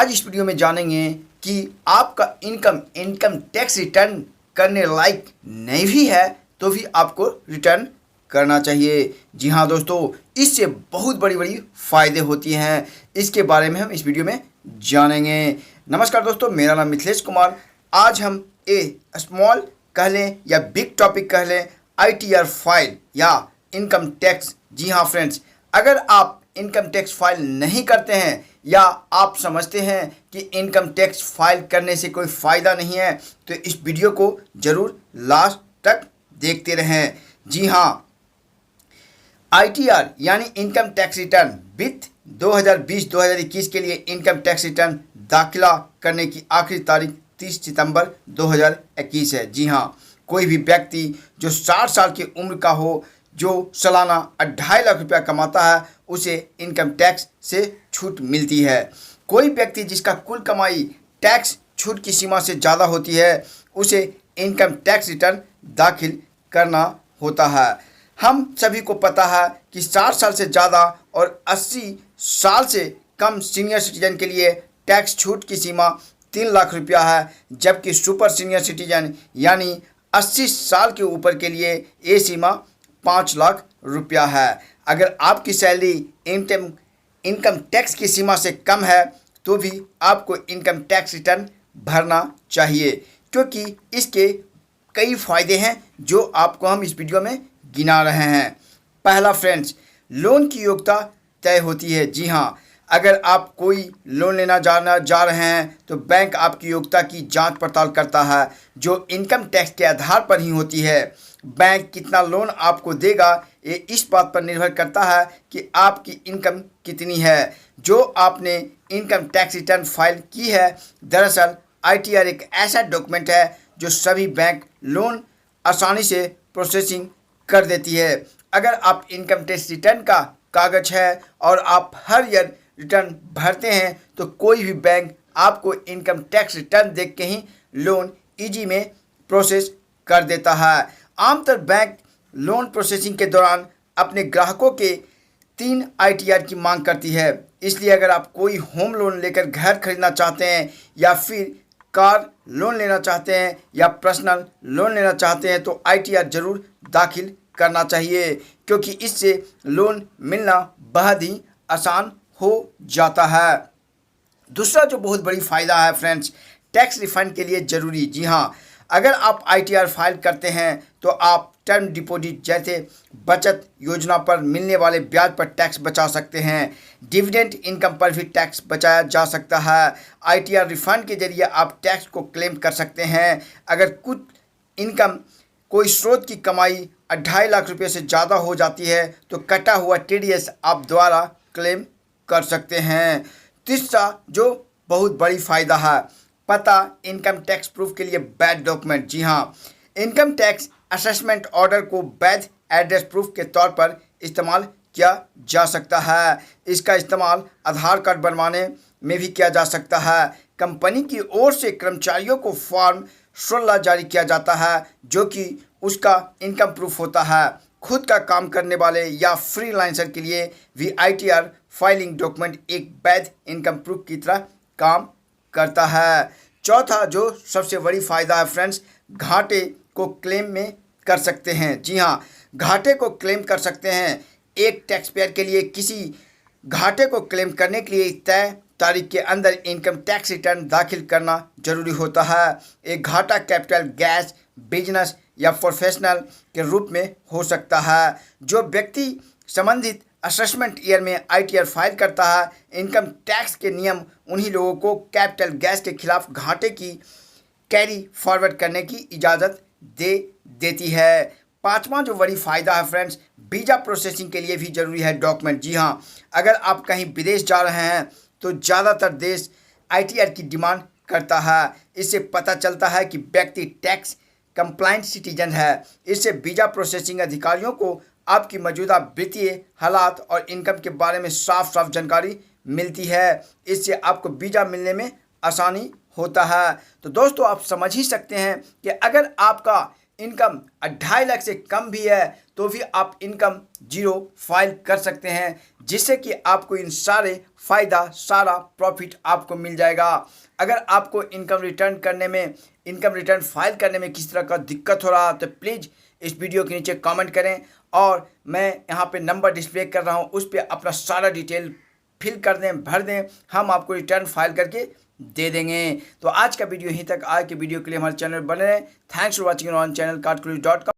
आज इस वीडियो में जानेंगे कि आपका इनकम टैक्स रिटर्न करने लायक नहीं भी है तो भी आपको रिटर्न करना चाहिए। जी हाँ दोस्तों, इससे बहुत बड़ी बड़ी फ़ायदे होती हैं। इसके बारे में हम इस वीडियो में जानेंगे। नमस्कार दोस्तों, मेरा नाम मिथिलेश कुमार। आज हम स्मॉल कह लें या बिग टॉपिक कह लें, ITR फाइल या इनकम टैक्स। जी हाँ फ्रेंड्स, अगर आप इनकम टैक्स फाइल नहीं करते हैं या आप समझते हैं कि इनकम टैक्स फाइल करने से कोई फ़ायदा नहीं है तो इस वीडियो को ज़रूर लास्ट तक देखते रहें। जी हाँ, ITR यानी इनकम टैक्स रिटर्न वित्त 2020-2021 के लिए इनकम टैक्स रिटर्न दाखिला करने की आखिरी तारीख 30 सितंबर 2021 है। जी हाँ, कोई भी व्यक्ति जो 60 साल की उम्र का हो, जो सालाना 2.5 लाख रुपया कमाता है, उसे इनकम टैक्स से छूट मिलती है। कोई व्यक्ति जिसका कुल कमाई टैक्स छूट की सीमा से ज़्यादा होती है, उसे इनकम टैक्स रिटर्न दाखिल करना होता है। हम सभी को पता है कि 60 साल से ज़्यादा और 80 साल से कम सीनियर सिटीजन के लिए टैक्स छूट की सीमा 3 लाख रुपया है, जबकि सुपर सीनियर सिटीजन यानी 80 साल के ऊपर के लिए ये सीमा 5 लाख रुपया है। अगर आपकी सैलरी इनकम टैक्स की सीमा से कम है तो भी आपको इनकम टैक्स रिटर्न भरना चाहिए, क्योंकि इसके कई फ़ायदे हैं जो आपको हम इस वीडियो में गिना रहे हैं। पहला फ्रेंड्स, लोन की योग्यता तय होती है। जी हाँ, अगर आप कोई लोन लेना जा रहे हैं तो बैंक आपकी योग्यता की जांच पड़ताल करता है, जो इनकम टैक्स के आधार पर ही होती है। बैंक कितना लोन आपको देगा ये इस बात पर निर्भर करता है कि आपकी इनकम कितनी है, जो आपने इनकम टैक्स रिटर्न फाइल की है। दरअसल ITR एक ऐसा डॉक्यूमेंट है जो सभी बैंक लोन आसानी से प्रोसेसिंग कर देती है। अगर आप इनकम टैक्स रिटर्न का कागज़ है और आप हर ईयर रिटर्न भरते हैं तो कोई भी बैंक आपको इनकम टैक्स रिटर्न देख के ही लोन इजी में प्रोसेस कर देता है। आमतौर बैंक लोन प्रोसेसिंग के दौरान अपने ग्राहकों के 3 ITR की मांग करती है। इसलिए अगर आप कोई होम लोन लेकर घर खरीदना चाहते हैं या फिर कार लोन लेना चाहते हैं या पर्सनल लोन लेना चाहते हैं तो ITR ज़रूर दाखिल करना चाहिए, क्योंकि इससे लोन मिलना बहुत ही आसान हो जाता है। दूसरा जो बहुत बड़ी फ़ायदा है फ्रेंड्स, टैक्स रिफंड के लिए ज़रूरी। जी हाँ, अगर आप ITR फाइल करते हैं तो आप टर्म डिपॉजिट जैसे बचत योजना पर मिलने वाले ब्याज पर टैक्स बचा सकते हैं। डिविडेंड इनकम पर भी टैक्स बचाया जा सकता है। ITR रिफंड के जरिए आप टैक्स को क्लेम कर सकते हैं। अगर कुछ इनकम कोई स्रोत की कमाई 2.5 लाख रुपये से ज़्यादा हो जाती है तो कटा हुआ TDS आप द्वारा क्लेम कर सकते हैं। तीसरा जो बहुत बड़ी फ़ायदा है, पता इनकम टैक्स प्रूफ के लिए वैध डॉक्यूमेंट। जी हाँ, इनकम टैक्स असेसमेंट ऑर्डर को वैध एड्रेस प्रूफ के तौर पर इस्तेमाल किया जा सकता है। इसका इस्तेमाल आधार कार्ड बनवाने में भी किया जा सकता है। कंपनी की ओर से कर्मचारियों को फॉर्म 16 जारी किया जाता है, जो कि उसका इनकम प्रूफ होता है। खुद का काम करने वाले या फ्रीलांसर के लिए भी ITR फाइलिंग डॉक्यूमेंट एक वैध इनकम प्रूफ की तरह काम करता है। चौथा जो सबसे बड़ी फ़ायदा है फ्रेंड्स, घाटे को क्लेम में कर सकते हैं। जी हाँ, घाटे को क्लेम कर सकते हैं। एक टैक्स पेयर के लिए किसी घाटे को क्लेम करने के लिए तय तारीख के अंदर इनकम टैक्स रिटर्न दाखिल करना जरूरी होता है। एक घाटा कैपिटल, गैस, बिजनेस या प्रोफेशनल के रूप में हो सकता है। जो व्यक्ति संबंधित असेसमेंट ईयर में ITR फाइल करता है, इनकम टैक्स के नियम उन्हीं लोगों को कैपिटल गैस के खिलाफ घाटे की कैरी फॉरवर्ड करने की इजाज़त दे देती है। पांचवा जो बड़ी फ़ायदा है फ्रेंड्स, वीज़ा प्रोसेसिंग के लिए भी ज़रूरी है डॉक्यूमेंट। जी हाँ, अगर आप कहीं विदेश जा रहे हैं तो ज़्यादातर देश ITR की डिमांड करता है। इससे पता चलता है कि व्यक्ति टैक्स कंप्लाइंट सिटीजन है। इससे वीज़ा प्रोसेसिंग अधिकारियों को आपकी मौजूदा वित्तीय हालात और इनकम के बारे में साफ साफ जानकारी मिलती है। इससे आपको वीज़ा मिलने में आसानी होता है। तो दोस्तों, आप समझ ही सकते हैं कि अगर आपका इनकम 2.5 लाख से कम भी है तो भी आप इनकम जीरो फाइल कर सकते हैं, जिससे कि आपको इन सारे फ़ायदा सारा प्रॉफिट आपको मिल जाएगा। अगर आपको इनकम रिटर्न फाइल करने में किसी तरह का दिक्कत हो रहा तो प्लीज़ इस वीडियो के नीचे कमेंट करें, और मैं यहाँ पे नंबर डिस्प्ले कर रहा हूँ, उस पर अपना सारा डिटेल फिल कर दें, भर दें, हम आपको रिटर्न फाइल करके दे देंगे। तो आज का वीडियो यहीं तक। आज के वीडियो के लिए हमारे चैनल बने रहें। Thanks for watching on channel cartcoolies.com।